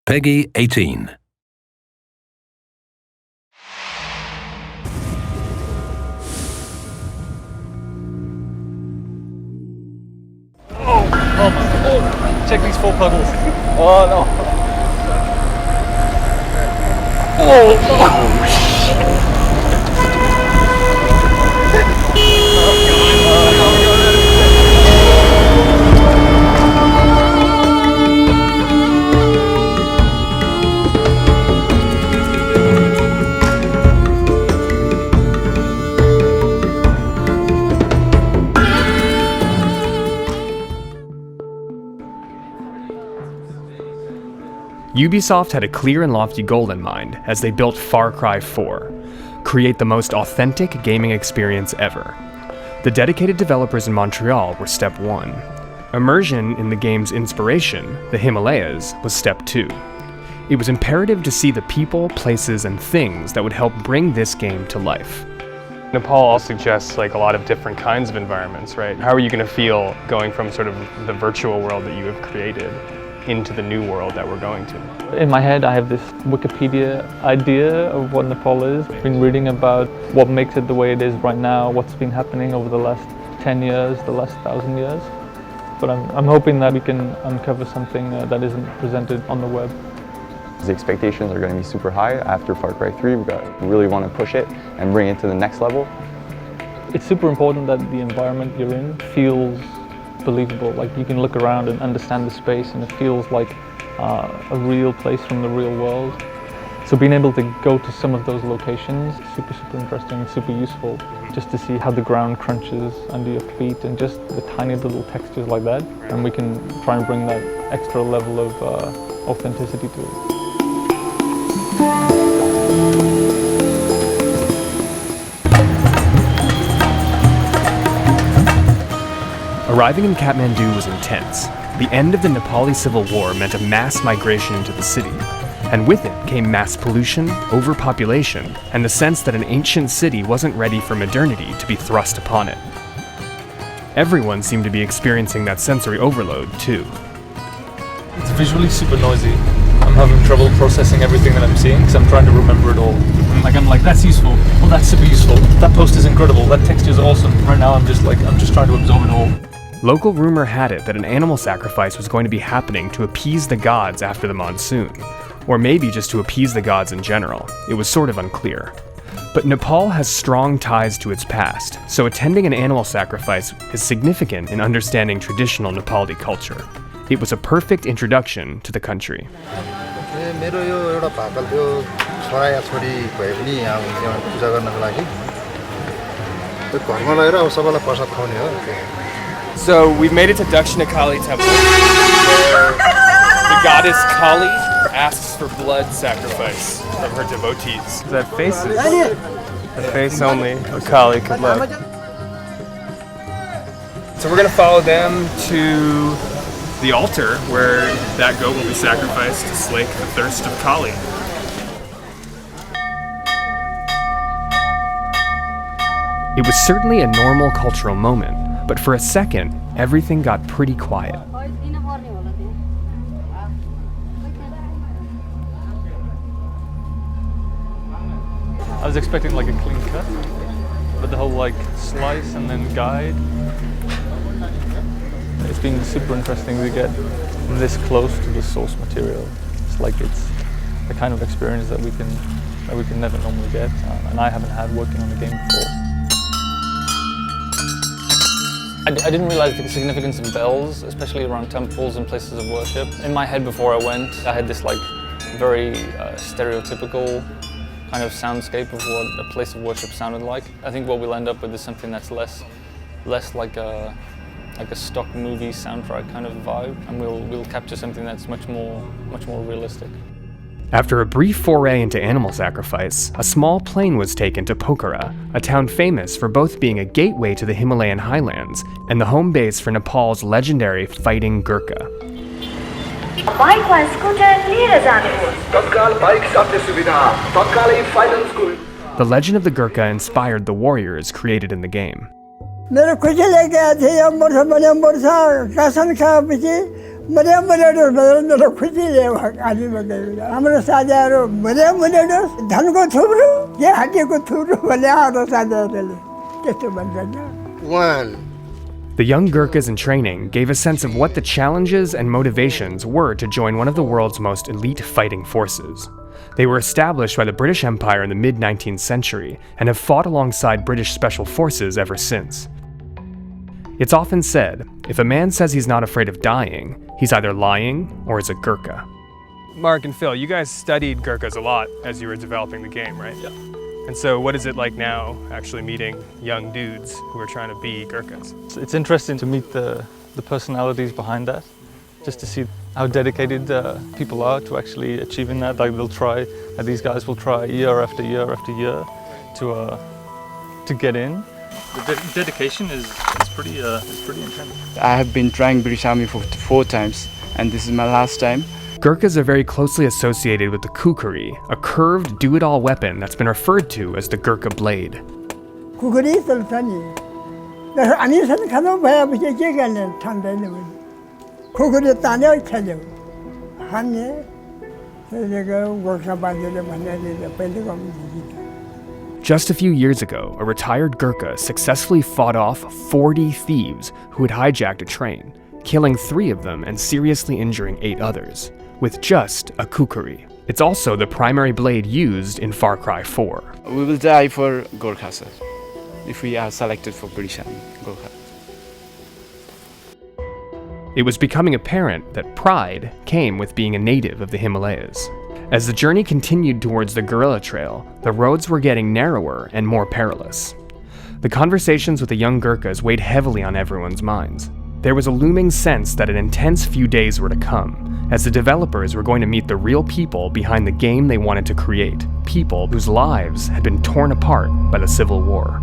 Peggy 18. Oh my god. Check these 4 puddles. Oh no. Oh shit. Ubisoft had a clear and lofty goal in mind as they built Far Cry 4, create the most authentic gaming experience ever. The dedicated developers in Montreal were step 1. Immersion in the game's inspiration, the Himalayas, was step 2. It was imperative to see the people, places, and things that would help bring this game to life. Nepal also suggests a lot of different kinds of environments, right? How are you going to feel going from sort of the virtual world that you have created into the new world that we're going to? In my head I have this Wikipedia idea of what Nepal is. I've been reading about what makes it the way it is right now, what's been happening over the last 10 years, the last 1,000 years. But I'm hoping that we can uncover something that isn't presented on the web. The expectations are going to be super high. After Far Cry 3, we really want to push it and bring it to the next level. It's super important that the environment you're in feels believable. Like you can look around and understand the space and it feels like a real place from the real world. So being able to go to some of those locations is super interesting and super useful, just to see how the ground crunches under your feet and just the tiny little textures like that. And we can try and bring that extra level of authenticity to it. Arriving in Kathmandu was intense. The end of the Nepali Civil War meant a mass migration into the city, and with it came mass pollution, overpopulation, and the sense that an ancient city wasn't ready for modernity to be thrust upon it. Everyone seemed to be experiencing that sensory overload, too. It's visually super noisy. I'm having trouble processing everything that I'm seeing because I'm trying to remember it all. I'm like, that's useful. Well, that's super useful. That post is incredible. That texture is awesome. Right now, I'm just trying to absorb it all. Local rumor had it that an animal sacrifice was going to be happening to appease the gods after the monsoon, or maybe just to appease the gods in general. It was sort of unclear. But Nepal has strong ties to its past, so attending an animal sacrifice is significant in understanding traditional Nepali culture. It was a perfect introduction to the country. So we've made it to Dakshina Kali Temple, where the goddess Kali asks for blood sacrifice from her devotees. That face is the face only a Kali could love. So we're gonna follow them to the altar where that goat will be sacrificed to slake the thirst of Kali. It was certainly a normal cultural moment, but for a second, everything got pretty quiet. I was expecting a clean cut, but the whole slice and then guide. It's been super interesting to get this close to the source material. It's the kind of experience that we can never normally get, and I haven't had working on the game before. I didn't realize the significance of bells, especially around temples and places of worship. In my head before I went, I had this very stereotypical kind of soundscape of what a place of worship sounded like. I think what we'll end up with is something that's less like a stock movie soundtrack kind of vibe, and we'll capture something that's much more realistic. After a brief foray into animal sacrifice, a small plane was taken to Pokhara, a town famous for both being a gateway to the Himalayan highlands and the home base for Nepal's legendary fighting Gurkha. The legend of the Gurkha inspired the warriors created in the game. मेरो खुसीले गएको थियो यो वर्ष भने वर्ष रासन खाएपछि मरे मेरो खुसीले आदि बगेर हाम्रो साझाहरू मरे धनको थुप्रो के हड्डीको थुप्रो भने हाम्रो साझाहरूले त्यस्तो भन्छ। The young Gurkhas in training gave a sense of what the challenges and motivations were to join one of the world's most elite fighting forces. They were established by the British Empire in the mid-19th century and have fought alongside British special forces ever since. It's often said, if a man says he's not afraid of dying, he's either lying or is a Gurkha. Mark and Phil, you guys studied Gurkhas a lot as you were developing the game, right? Yeah. And so what is it like now actually meeting young dudes who are trying to be Gurkhas? It's interesting to meet the personalities behind that, just to see how dedicated people are to actually achieving that. Like these guys will try year after year after year to get in. The dedication is pretty intense. I have been trying British Army for 4 times, and this is my last time. Gurkhas are very closely associated with the kukri, a curved do-it-all weapon that's been referred to as the Gurkha blade. कुकुरी चल्छ नि अनि सन खानु भएपछि के गर्ने ठान्दैन भने कुकुरी तान्यो खेल्यो हान्ने त्यसले गोर्खा बाजेले भनेले पहिले गर्नु। Just a few years ago, a retired Gurkha successfully fought off 40 thieves who had hijacked a train, killing 3 of them and seriously injuring 8 others, with just a kukri. It's also the primary blade used in Far Cry 4. We will die for Gorkha, sir, if we are selected for British Army, Gorkha. It was becoming apparent that pride came with being a native of the Himalayas. As the journey continued towards the guerrilla trail, the roads were getting narrower and more perilous. The conversations with the young Gurkhas weighed heavily on everyone's minds. There was a looming sense that an intense few days were to come, as the developers were going to meet the real people behind the game they wanted to create, people whose lives had been torn apart by the Civil War.